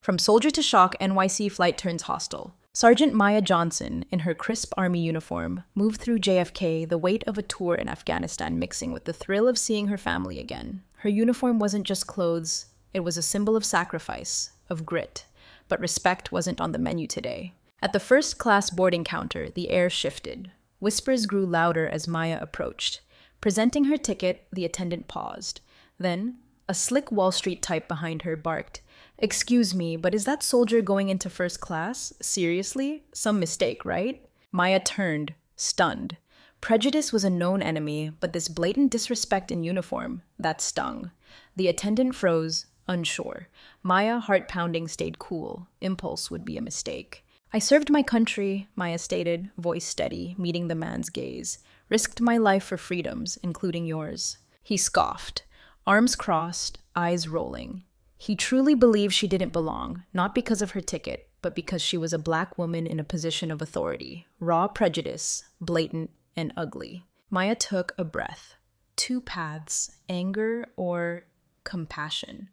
From soldier to shock, NYC flight turns hostile. Sergeant Maya Johnson, in her crisp army uniform, moved through JFK, the weight of a tour in Afghanistan mixing with the thrill of seeing her family again. Her uniform wasn't just clothes, it was a symbol of sacrifice, of grit. But respect wasn't on the menu today. At the first-class boarding counter, the air shifted. Whispers grew louder as Maya approached. Presenting her ticket, the attendant paused. Then, a slick Wall Street type behind her barked, "Excuse me, but is that soldier going into first class? Seriously? Some mistake, right?" Maya turned, stunned. Prejudice was a known enemy, but this blatant disrespect in uniform, that stung. The attendant froze, unsure. Maya, heart pounding, stayed cool. Impulse would be a mistake. "I served my country," Maya stated, voice steady, meeting the man's gaze. "Risked my life for freedoms, including yours." He scoffed, arms crossed, eyes rolling. He truly believed she didn't belong, not because of her ticket, but because she was a black woman in a position of authority. Raw prejudice, blatant and ugly. Maya took a breath. Two paths, anger or compassion.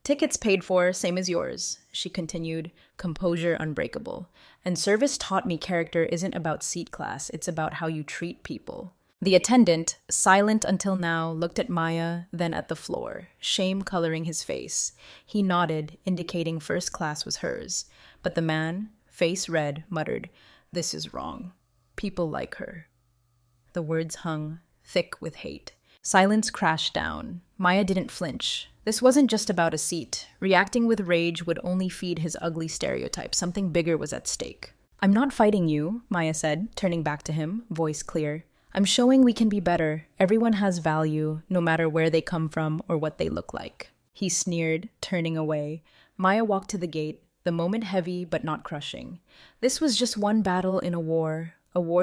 "Tickets paid for, same as yours," she continued, composure unbreakable. "And service taught me character isn't about seat class, it's about how you treat people." The attendant, silent until now, looked at Maya, then at the floor, shame coloring his face. He nodded, indicating first class was hers. But the man, face red, muttered, "This is wrong. People like her." The words hung, thick with hate. Silence crashed down. Maya didn't flinch. This wasn't just about a seat. Reacting with rage would only feed his ugly stereotype. Something bigger was at stake. "I'm not fighting you," Maya said, turning back to him, voice clear. "I'm showing we can be better. Everyone has value, no matter where they come from or what they look like." He sneered, turning away. Maya walked to the gate, the moment heavy but not crushing. This was just one battle in a war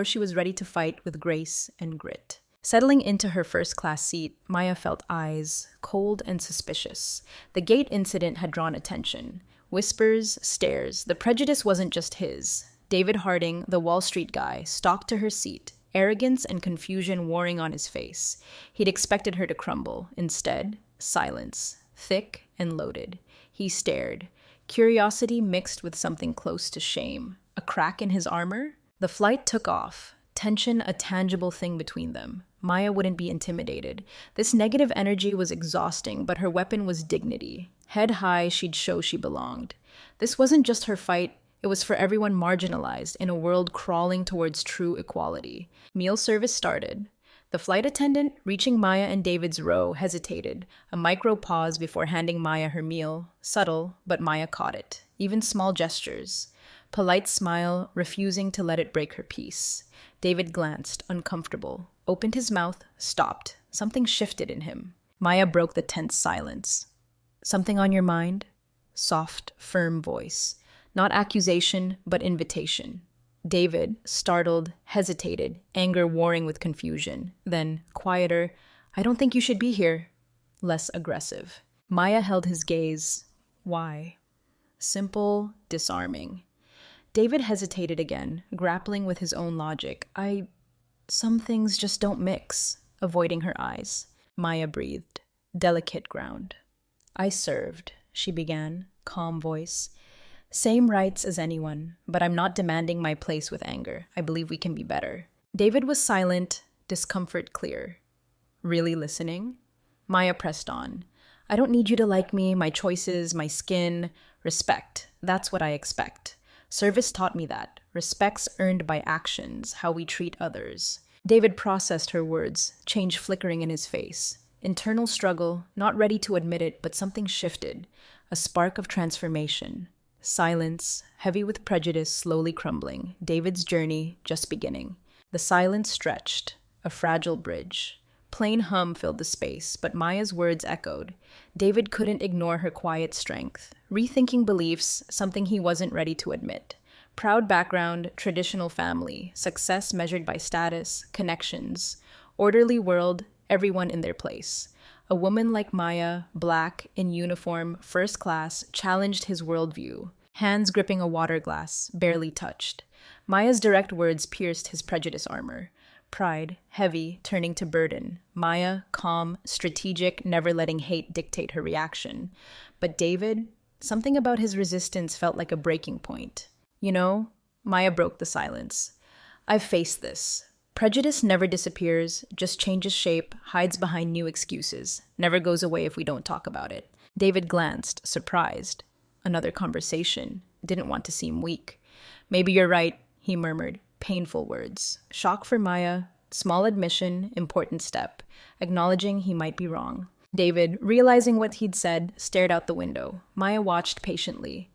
she was ready to fight with grace and grit. Settling into her first-class seat, Maya felt eyes, cold and suspicious. The gate incident had drawn attention. Whispers, stares. The prejudice wasn't just his. David Harding, the Wall Street guy, stalked to her seat, arrogance and confusion warring on his face. He'd expected her to crumble. Instead, silence, thick and loaded. He stared, curiosity mixed with something close to shame. A crack in his armor? The flight took off, tension a tangible thing between them. Maya wouldn't be intimidated. This negative energy was exhausting, but her weapon was dignity. Head high, she'd show she belonged. This wasn't just her fight, it was for everyone marginalized in a world crawling towards true equality. Meal service started. The flight attendant, reaching Maya and David's row, hesitated, a micro pause before handing Maya her meal. Subtle, but Maya caught it. Even small gestures. Polite smile, refusing to let it break her peace. David glanced, uncomfortable, opened his mouth, stopped. Something shifted in him. Maya broke the tense silence. "Something on your mind?" Soft, firm voice. Not accusation, but invitation. David, startled, hesitated, anger warring with confusion. Then, quieter, "I don't think you should be here." Less aggressive. Maya held his gaze. Why? Simple, disarming. David hesitated again, grappling with his own logic. Some things just don't mix," avoiding her eyes. Maya breathed. Delicate ground. "I served," she began, calm voice. "Same rights as anyone, but I'm not demanding my place with anger. I believe we can be better." David was silent, discomfort clear. "Really listening?" Maya pressed on. "I don't need you to like me, my choices, my skin. Respect. That's what I expect. Service taught me that. Respect's earned by actions, how we treat others." David processed her words, change flickering in his face. Internal struggle, not ready to admit it, but something shifted. A spark of transformation. Silence, heavy with prejudice, slowly crumbling. David's journey just beginning. The silence stretched, a fragile bridge. Plain hum filled the space, but Maya's words echoed. David couldn't ignore her quiet strength. Rethinking beliefs, something he wasn't ready to admit. Proud background, traditional family, success measured by status, connections. Orderly world, everyone in their place. A woman like Maya, black, in uniform, first class, challenged his worldview. Hands gripping a water glass, barely touched. Maya's direct words pierced his prejudice armor. Pride, heavy, turning to burden. Maya, calm, strategic, never letting hate dictate her reaction. But David, Something about his resistance felt like a breaking point. You know, Maya broke the silence. I've faced this. Prejudice never disappears, just changes shape, hides behind new excuses, never goes away if we don't talk about it. David glanced, surprised. Another conversation. Didn't want to seem weak. Maybe you're right, he murmured. Painful words. Shock for Maya. Small admission, important step. Acknowledging he might be wrong. David, realizing what he'd said, stared out the window. Maya watched patiently.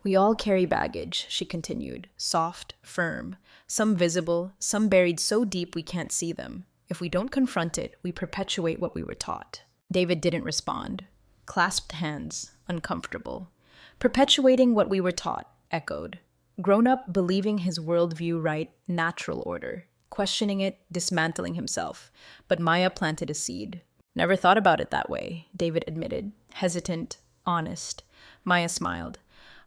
We all carry baggage, she continued. Soft, firm. Some visible, some buried so deep we can't see them. If we don't confront it, we perpetuate what we were taught. David didn't respond. Clasped hands, uncomfortable. Perpetuating what we were taught, echoed. Grown up believing his worldview right, natural order. Questioning it, dismantling himself. But Maya planted a seed. Never thought about it that way, David admitted. Hesitant, honest. Maya smiled.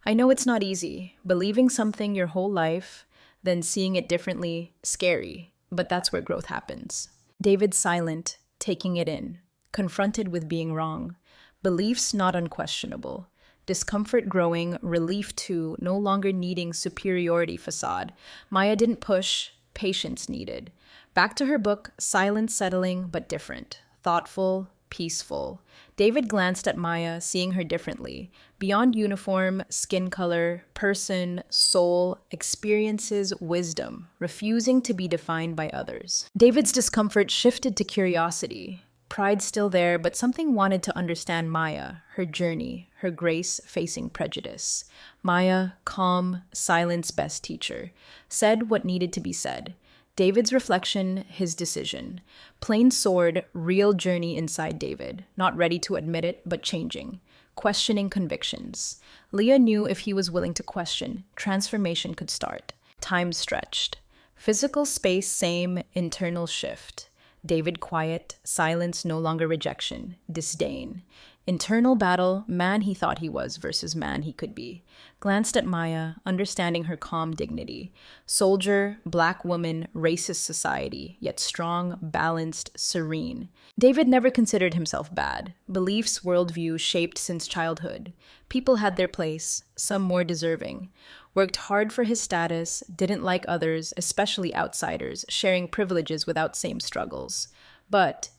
I know it's not easy. Believing something your whole life, then seeing it differently, scary. But that's where growth happens. David silent, taking it in. Confronted with being wrong. Beliefs not unquestionable. Discomfort growing, relief too, no longer needing superiority facade. Maya didn't push, patience needed. Back to her book, silence settling but different. Thoughtful, peaceful. David glanced at Maya, seeing her differently. Beyond uniform, skin color, person, soul, experiences, wisdom, refusing to be defined by others. David's discomfort shifted to curiosity. Pride still there, but something wanted to understand Maya, her journey, her grace facing prejudice. Maya, calm, silence best teacher, said what needed to be said. David's reflection, his decision. Plain sword, real journey inside David, not ready to admit it, but changing. Questioning convictions. Leah knew if he was willing to question, transformation could start. Time stretched. Physical space same, internal shift. David quiet, silence no longer rejection, disdain. Internal battle, man he thought he was versus man he could be. Glanced at Maya, understanding her calm dignity. Soldier, black woman, racist society, yet strong, balanced, serene. David never considered himself bad. Beliefs, worldview shaped since childhood. People had their place, some more deserving. Worked hard for his status, didn't like others, especially outsiders, sharing privileges without same struggles. But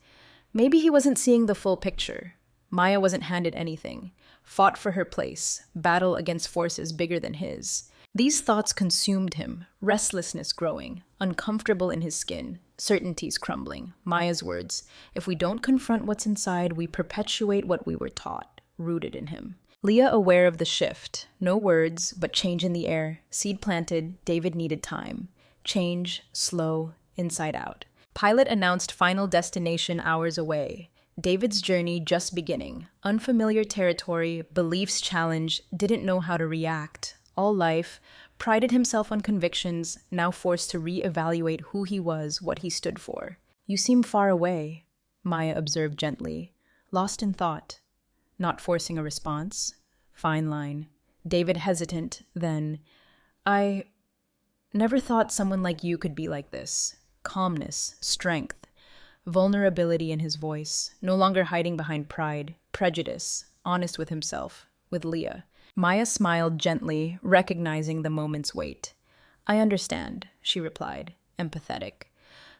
maybe he wasn't seeing the full picture. Maya wasn't handed anything. Fought for her place, battle against forces bigger than his. These thoughts consumed him, restlessness growing, uncomfortable in his skin, certainties crumbling. Maya's words, if we don't confront what's inside, we perpetuate what we were taught, rooted in him. Leah aware of the shift. No words, but change in the air. Seed planted, David needed time. Change, slow, inside out. Pilot announced final destination hours away. David's journey just beginning. Unfamiliar territory, beliefs challenged, didn't know how to react. All life, prided himself on convictions, now forced to re-evaluate who he was, what he stood for. You seem far away, Maya observed gently. Lost in thought. Not forcing a response. Fine line. David hesitant, then, I never thought someone like you could be like this. Calmness, strength, vulnerability in his voice, no longer hiding behind pride, prejudice, honest with himself, with Leah. Maya smiled gently, recognizing the moment's weight. I understand, she replied, empathetic.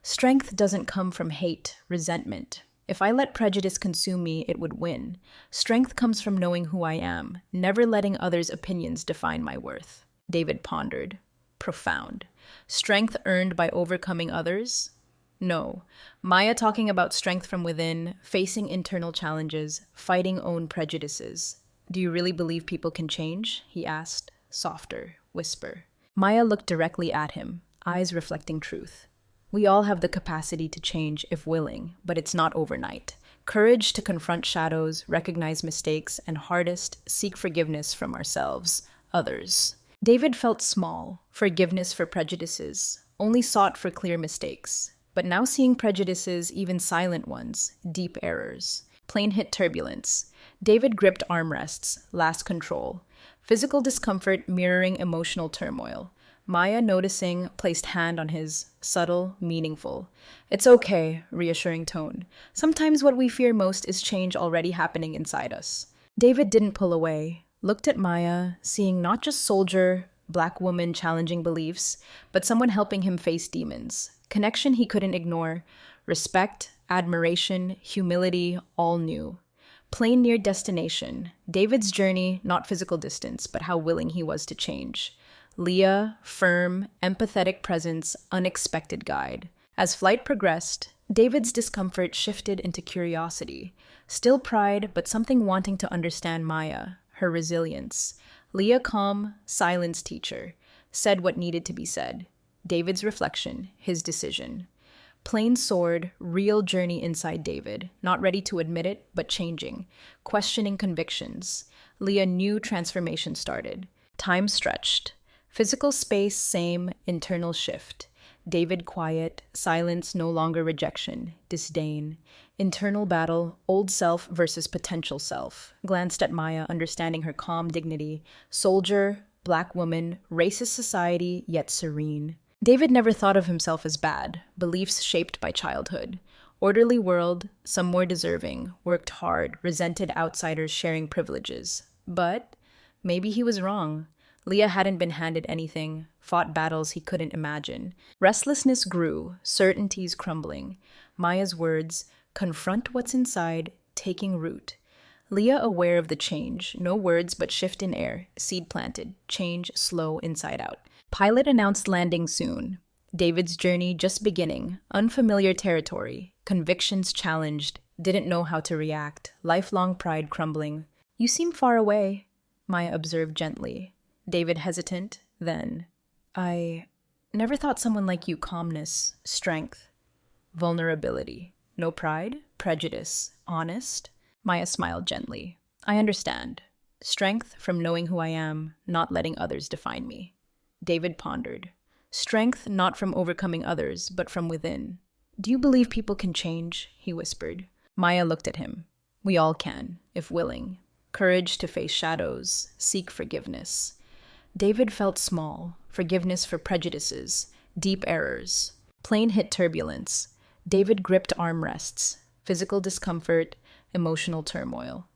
Strength doesn't come from hate, resentment. If I let prejudice consume me, it would win. Strength comes from knowing who I am, never letting others' opinions define my worth. David pondered. Profound. Strength earned by overcoming others? No. Maya talking about strength from within, facing internal challenges, fighting own prejudices. Do you really believe people can change? He asked, softer, whisper. Maya looked directly at him, eyes reflecting truth. We all have the capacity to change if willing, but it's not overnight. Courage to confront shadows, recognize mistakes, and hardest, seek forgiveness from ourselves, others. David felt small, forgiveness for prejudices, only sought for clear mistakes. But now seeing prejudices, even silent ones, deep errors. Plane hit turbulence. David gripped armrests, last control. Physical discomfort mirroring emotional turmoil. Maya, noticing, placed hand on his, subtle, meaningful. It's okay, reassuring tone. Sometimes what we fear most is change already happening inside us. David didn't pull away, looked at Maya, seeing not just soldier, black woman challenging beliefs, but someone helping him face demons. Connection he couldn't ignore, respect, admiration, humility, all new. Plane near destination. David's journey, not physical distance, but how willing he was to change. Leah, firm, empathetic presence, unexpected guide. As flight progressed, David's discomfort shifted into curiosity. Still pride, but something wanting to understand Maya, her resilience. Leah calm, silence teacher, said what needed to be said. David's reflection, his decision. Plain sword, real journey inside David, not ready to admit it, but changing, questioning convictions. Leah knew transformation started. Time stretched. Physical space, same, internal shift. David quiet, silence no longer rejection, disdain. Internal battle, old self versus potential self. Glanced at Maya, understanding her calm dignity. Soldier, black woman, racist society, yet serene. David never thought of himself as bad, beliefs shaped by childhood. Orderly world, some more deserving, worked hard, resented outsiders sharing privileges. But maybe he was wrong. Leah hadn't been handed anything, fought battles he couldn't imagine. Restlessness grew, certainties crumbling. Maya's words, confront what's inside, taking root. Leah aware of the change, no words but shift in air, seed planted, change slow inside out. Pilot announced landing soon. David's journey just beginning, unfamiliar territory, convictions challenged, didn't know how to react, lifelong pride crumbling. You seem far away, Maya observed gently. David hesitant, then, I never thought someone like you calmness, strength, vulnerability. No pride, prejudice, honest. Maya smiled gently. I understand. Strength from knowing who I am, not letting others define me. David pondered. Strength not from overcoming others, but from within. Do you believe people can change? He whispered. Maya looked at him. We all can, if willing. Courage to face shadows, seek forgiveness. David felt small, forgiveness for prejudices, deep errors. Plane hit turbulence. David gripped armrests, physical discomfort, emotional turmoil.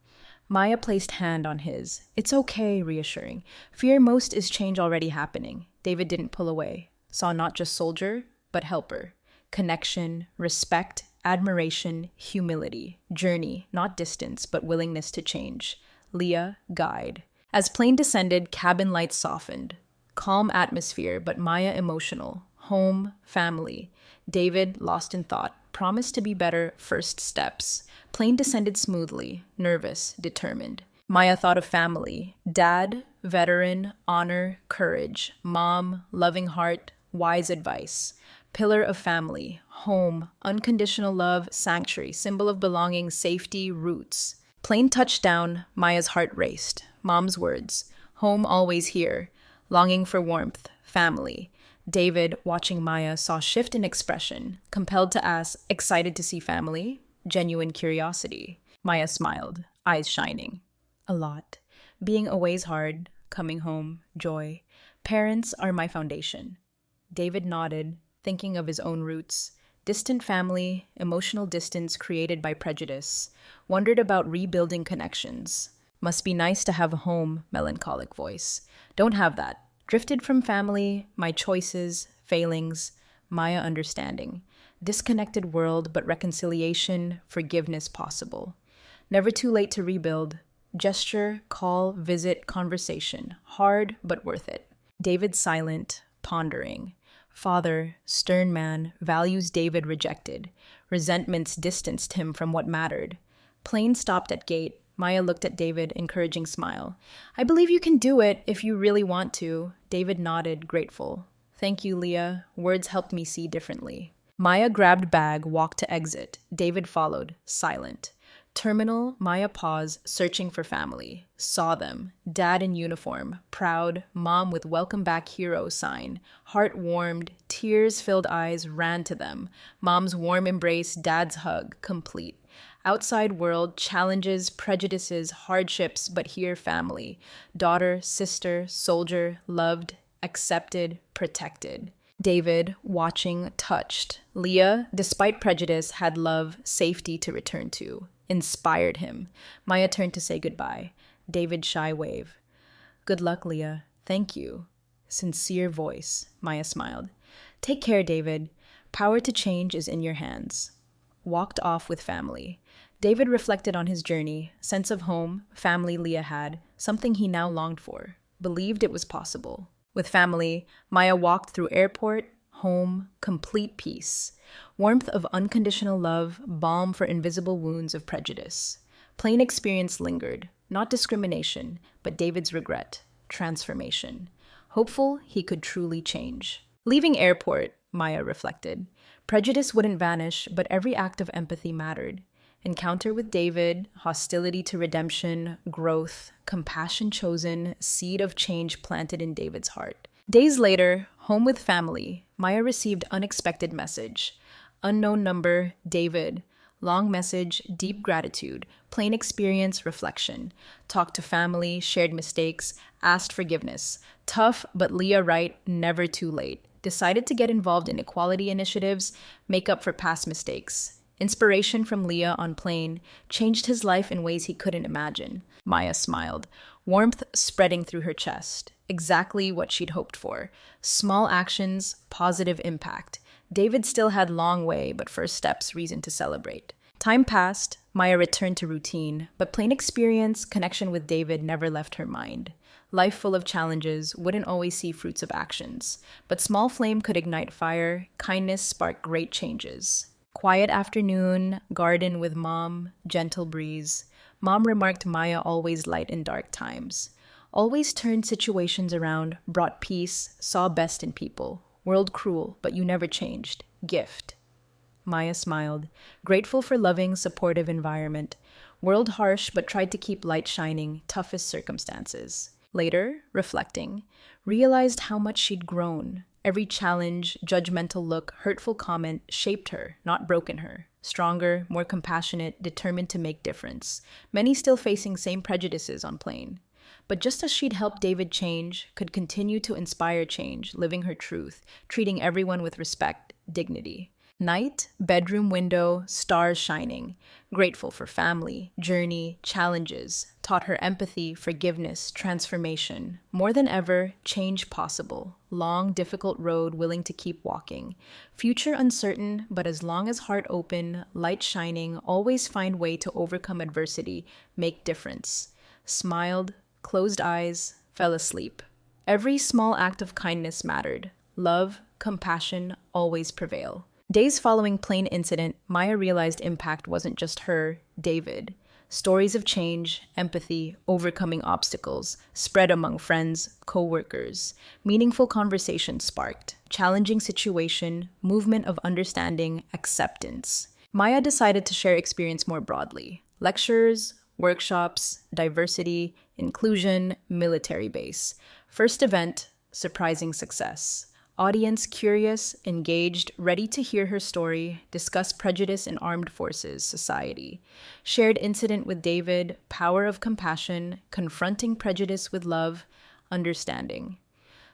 Maya placed hand on his. It's okay, reassuring. Fear most is change already happening. David didn't pull away. Saw not just soldier, but helper. Connection, respect, admiration, humility. Journey, not distance, but willingness to change. Leah, guide. As plane descended, cabin lights softened. Calm atmosphere, but Maya emotional. Home, family. David, lost in thought, promised to be better, first steps. Plane descended smoothly, nervous, determined. Maya thought of family. Dad, veteran, honor, courage. Mom, loving heart, wise advice. Pillar of family. Home, unconditional love, sanctuary, symbol of belonging, safety, roots. Plane touched down, Maya's heart raced. Mom's words. Home always here. Longing for warmth, family. David, watching Maya, saw shift in expression, compelled to ask, excited to see family, genuine curiosity. Maya smiled, eyes shining. A lot. Being away's hard, coming home, joy. Parents are my foundation. David nodded, thinking of his own roots. Distant family, emotional distance created by prejudice. Wondered about rebuilding connections. Must be nice to have a home, melancholic voice. Don't have that. Drifted from family, my choices, failings, Maya understanding. Disconnected world, but reconciliation, forgiveness possible. Never too late to rebuild. Gesture, call, visit, conversation. Hard, but worth it. David silent, pondering. Father, stern man, values David rejected. Resentments distanced him from what mattered. Plane stopped at gate. Maya looked at David, encouraging smile. I believe you can do it if you really want to. David nodded, grateful. Thank you, Leah. Words helped me see differently. Maya grabbed bag, walked to exit. David followed, silent. Terminal, Maya paused, searching for family. Saw them. Dad in uniform, proud, mom with welcome back hero sign. Heart warmed, tears-filled eyes ran to them. Mom's warm embrace, dad's hug, complete. Outside world, challenges, prejudices, hardships, but here family. Daughter, sister, soldier, loved, accepted, protected. David, watching, touched. Leah, despite prejudice, had love, safety to return to. Inspired him. Maya turned to say goodbye. David's shy wave. Good luck, Leah. Thank you. Sincere voice. Maya smiled. Take care, David. Power to change is in your hands. Walked off with family. David reflected on his journey, sense of home, family Leah had, something he now longed for, believed it was possible. With family, Maya walked through airport, home, complete peace. Warmth of unconditional love, balm for invisible wounds of prejudice. Plain experience lingered, not discrimination, but David's regret, transformation. Hopeful he could truly change. Leaving airport, Maya reflected. Prejudice wouldn't vanish, but every act of empathy mattered. Encounter with David, hostility to redemption, growth, compassion chosen, seed of change planted in David's heart. Days later, home with family, Maya received unexpected message. Unknown number, David. Long message, deep gratitude, plain experience, reflection. Talked to family, shared mistakes, asked forgiveness. Tough, but Leah right, never too late. Decided to get involved in equality initiatives, make up for past mistakes. Inspiration from Leah on plane changed his life in ways he couldn't imagine. Maya smiled, warmth spreading through her chest. Exactly what she'd hoped for. Small actions, positive impact. David still had long way, but first steps reason to celebrate. Time passed, Maya returned to routine, but plain experience, connection with David never left her mind. Life full of challenges wouldn't always see fruits of actions, but small flame could ignite fire, kindness spark great changes. Quiet afternoon, garden with mom, gentle breeze. Mom remarked Maya always light in dark times. Always turned situations around, brought peace, saw best in people. World cruel, but you never changed. Gift. Maya smiled, grateful for loving, supportive environment. World harsh, but tried to keep light shining, toughest circumstances. Later, reflecting, realized how much she'd grown. Every challenge, judgmental look, hurtful comment shaped her, not broken her. Stronger, more compassionate, determined to make difference. Many still facing same prejudices on plane. But just as she'd helped David change, could continue to inspire change, living her truth, treating everyone with respect, dignity. Night, bedroom window, stars shining. Grateful for family, journey, challenges. Taught her empathy, forgiveness, transformation. More than ever, change possible. Long, difficult road willing to keep walking. Future uncertain, but as long as heart open, light shining, always find way to overcome adversity, make difference. Smiled, closed eyes, fell asleep. Every small act of kindness mattered. Love, compassion always prevail. Days following plane incident, Maya realized impact wasn't just her, David. Stories of change, empathy, overcoming obstacles, spread among friends, co-workers. Meaningful conversations sparked. Challenging situation, movement of understanding, acceptance. Maya decided to share experience more broadly. Lectures, workshops, diversity, inclusion, military base. First event, surprising success. Audience curious, engaged, ready to hear her story, discuss prejudice in armed forces, society. Shared incident with David, power of compassion, confronting prejudice with love, understanding.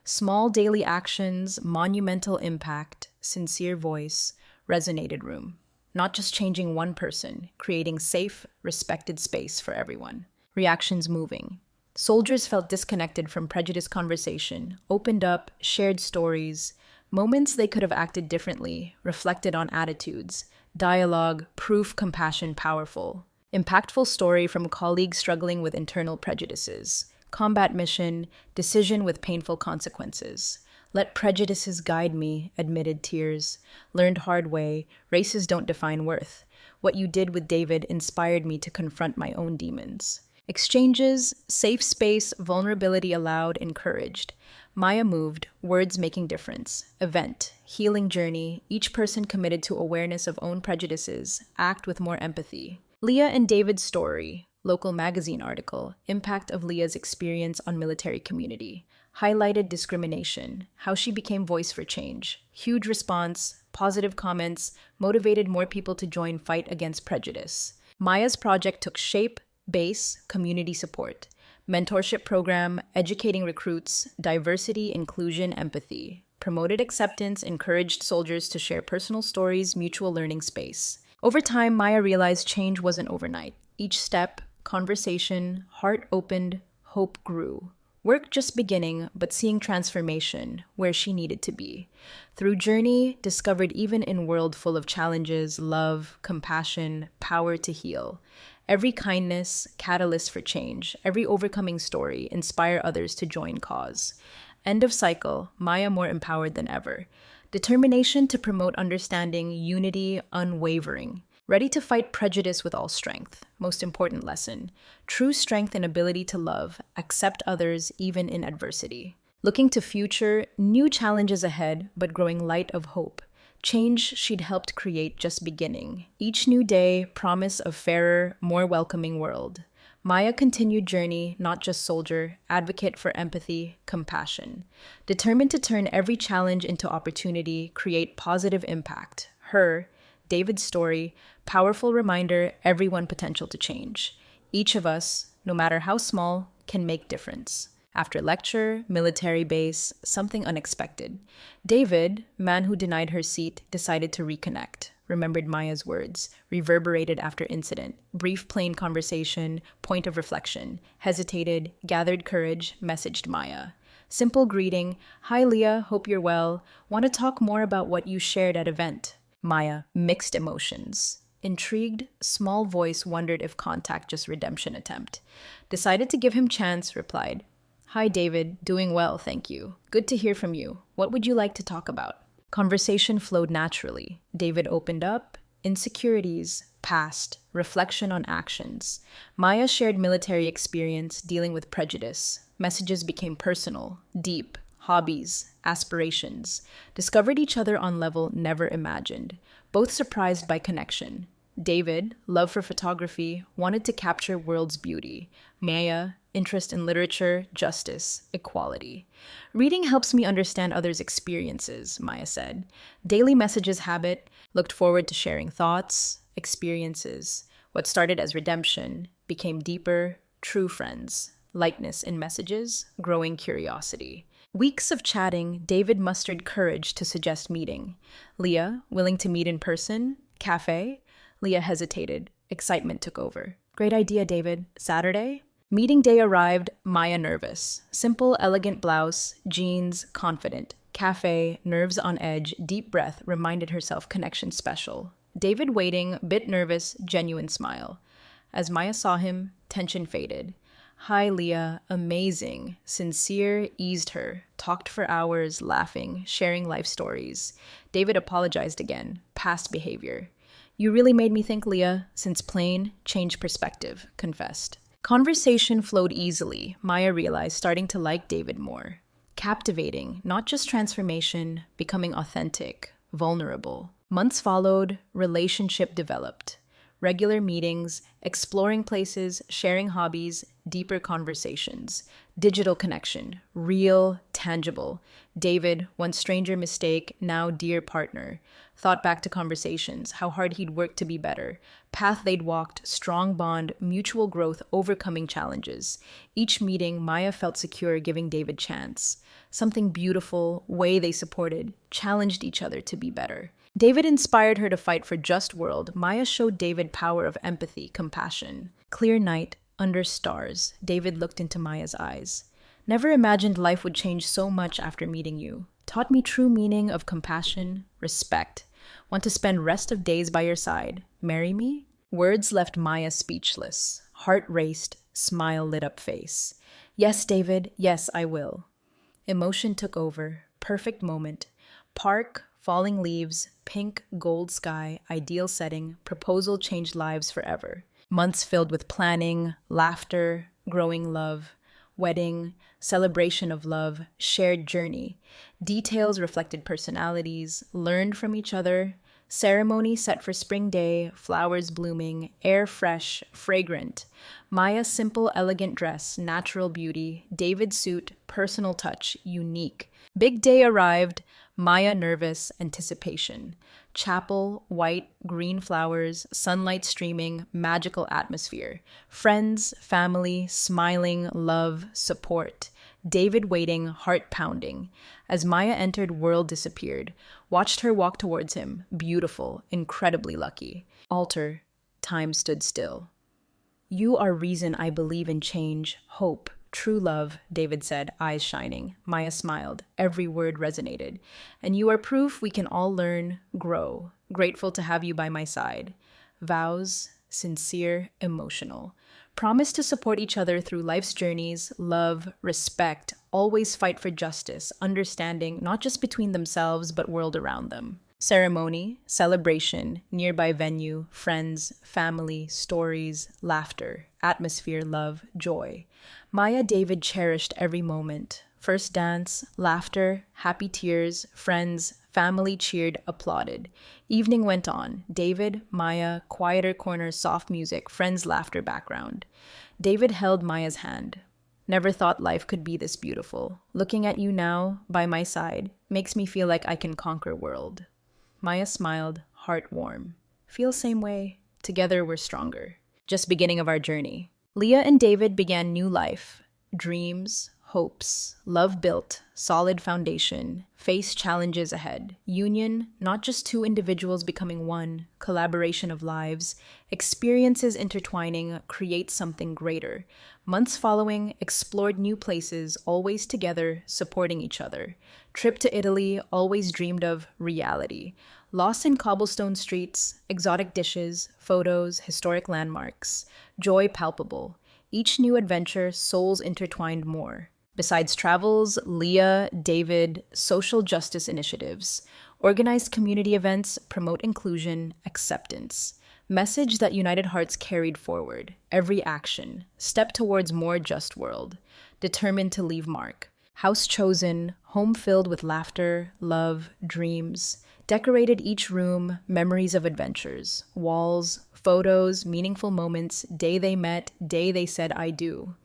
Small daily actions, monumental impact, sincere voice, resonated room. Not just changing one person, creating safe, respected space for everyone. Reactions moving. Soldiers felt disconnected from prejudice conversation, opened up, shared stories, moments they could have acted differently, reflected on attitudes, dialogue, proof, compassion, powerful. Impactful story from colleagues struggling with internal prejudices, combat mission, decision with painful consequences. Let prejudices guide me, admitted tears. Learned hard way, races don't define worth. What you did with David inspired me to confront my own demons. Exchanges, safe space, vulnerability allowed, encouraged. Maya moved, words making difference. Event, healing journey, each person committed to awareness of own prejudices, act with more empathy. Leah and David's story, local magazine article, impact of Leah's experience on military community. Highlighted discrimination, how she became voice for change. Huge response, positive comments, motivated more people to join fight against prejudice. Maya's project took shape, base, community support. Mentorship program, educating recruits, diversity, inclusion, empathy. Promoted acceptance, encouraged soldiers to share personal stories, mutual learning space. Over time, Maya realized change wasn't overnight. Each step, Conversation, heart opened, hope grew. Work just beginning, but seeing transformation where she needed to be. Through journey, discovered even in world full of challenges, love, compassion, power to heal. Every kindness, catalyst for change. Every overcoming story, inspire others to join cause. End of cycle, Maya more empowered than ever. Determination to promote understanding, unity, unwavering. Ready to fight prejudice with all strength. Most important lesson. True strength and ability to love, accept others even in adversity. Looking to future, new challenges ahead, but growing light of hope. Change she'd helped create just beginning. Each new day, promise of fairer, more welcoming world. Maya continued journey, not just soldier, advocate for empathy, compassion. Determined to turn every challenge into opportunity, create positive impact. Her, David's story, powerful reminder, everyone potential to change. Each of us, no matter how small, can make difference. After lecture, military base, something unexpected. David, man who denied her seat, decided to reconnect. Remembered Maya's words, reverberated after incident. Brief plain conversation, point of reflection. Hesitated, gathered courage, messaged Maya. Simple greeting, "Hi Leah, hope you're well. Want to talk more about what you shared at event?" Maya, mixed emotions. Intrigued, small voice wondered if contact just redemption attempt. Decided to give him chance, replied, "Hi David, doing well, thank you. Good to hear from you. What would you like to talk about?" Conversation flowed naturally. David opened up, insecurities, past, reflection on actions. Maya shared military experience dealing with prejudice. Messages became personal, deep, hobbies, aspirations. Discovered each other on level never imagined. Both surprised by connection. David, love for photography, wanted to capture world's beauty. Maya, interest in literature, justice, equality. "Reading helps me understand others' experiences," Maya said. Daily messages habit, looked forward to sharing thoughts, experiences. What started as redemption became deeper, true friends. Lightness in messages, growing curiosity. Weeks of chatting, David mustered courage to suggest meeting. Leah, willing to meet in person? Cafe? Leah hesitated. Excitement took over. "Great idea, David. Saturday?" Meeting day arrived, Maya nervous. Simple, elegant blouse, jeans, confident. Cafe, nerves on edge, deep breath, reminded herself connection special. David waiting, bit nervous, genuine smile. As Maya saw him, tension faded. "Hi, Leah. Amazing." Sincere, eased her. Talked for hours, laughing, sharing life stories. David apologized again. Past behavior. "You really made me think, Leah. Since plain, changed perspective," confessed. Conversation flowed easily, Maya realized, starting to like David more. Captivating, not just transformation, becoming authentic, vulnerable. Months followed, relationship developed. Regular meetings, exploring places, sharing hobbies, deeper conversations. Digital connection, real, tangible. David, once stranger mistake, now dear partner. Thought back to conversations, how hard he'd worked to be better. Path they'd walked, strong bond, mutual growth, overcoming challenges. Each meeting, Maya felt secure giving David chance. Something beautiful, way they supported, challenged each other to be better. David inspired her to fight for just world. Maya showed David power of empathy, compassion. Clear night, under stars. David looked into Maya's eyes. "Never imagined life would change so much after meeting you. Taught me true meaning of compassion, respect. Want to spend rest of days by your side. Marry me?" Words left Maya speechless. Heart raced, smile lit up face. "Yes, David, yes, I will." Emotion took over. Perfect moment. Park, falling leaves, pink, gold sky, ideal setting, proposal changed lives forever. Months filled with planning, laughter, growing love, wedding, celebration of love, shared journey. Details reflected personalities, learned from each other. Ceremony set for spring day, flowers blooming, air fresh, fragrant. Maya's simple, elegant dress, natural beauty. David's suit, personal touch, unique. Big day arrived, Maya nervous, anticipation. Chapel, white, green flowers, sunlight streaming, magical atmosphere. Friends, family, smiling, love, support. David waiting, heart pounding. As Maya entered, world disappeared. Watched her walk towards him, beautiful, incredibly lucky. Altar, time stood still. You are reason I believe in change, hope, true love, David said, eyes shining. Maya smiled. Every word resonated. And you are proof we can all learn, grow. Grateful to have you by my side. Vows, sincere, emotional. Promise to support each other through life's journeys, love, respect, always fight for justice, understanding not just between themselves but world around them. Ceremony, celebration, nearby venue, friends, family, stories, laughter, atmosphere, love, joy. Maya David cherished every moment. First dance, laughter, happy tears, friends, family cheered, applauded. Evening went on. David, Maya, quieter corner, soft music, friends' laughter background. David held Maya's hand. Never thought life could be this beautiful. Looking at you now, by my side, makes me feel like I can conquer world. Maya smiled, heart warm. Feel same way. Together we're stronger. Just beginning of our journey. Leah and David began new life. Dreams, hopes, love built, solid foundation, face challenges ahead. Union, not just two individuals becoming one, collaboration of lives, experiences intertwining, create something greater. Months following, explored new places, always together, supporting each other. Trip to Italy, always dreamed of, reality. Lost in cobblestone streets, exotic dishes, photos, historic landmarks. Joy palpable. Each new adventure, souls intertwined more. Besides travels, Leah, David, social justice initiatives, organized community events, promote inclusion, acceptance. Message that united hearts carried forward. Every action, step towards more just world. Determined to leave mark. House chosen, home filled with laughter, love, dreams. Decorated each room, memories of adventures. Walls, photos, meaningful moments, day they met, day they said I do.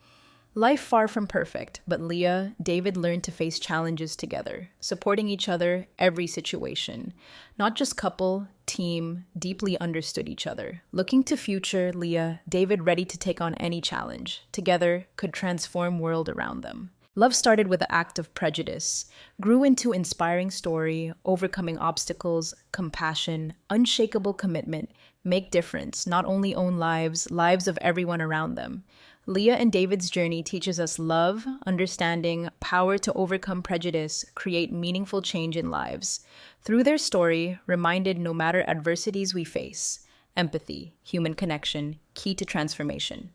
Life far from perfect, but Leah, David learned to face challenges together, supporting each other, every situation. Not just couple, team, deeply understood each other. Looking to future, Leah, David ready to take on any challenge. Together, could transform world around them. Love started with the act of prejudice, grew into inspiring story, overcoming obstacles, compassion, unshakable commitment, make difference, not only own lives, lives of everyone around them. Leah and David's journey teaches us love, understanding, power to overcome prejudice, create meaningful change in lives. Through their story, reminded no matter adversities we face, empathy, human connection, key to transformation.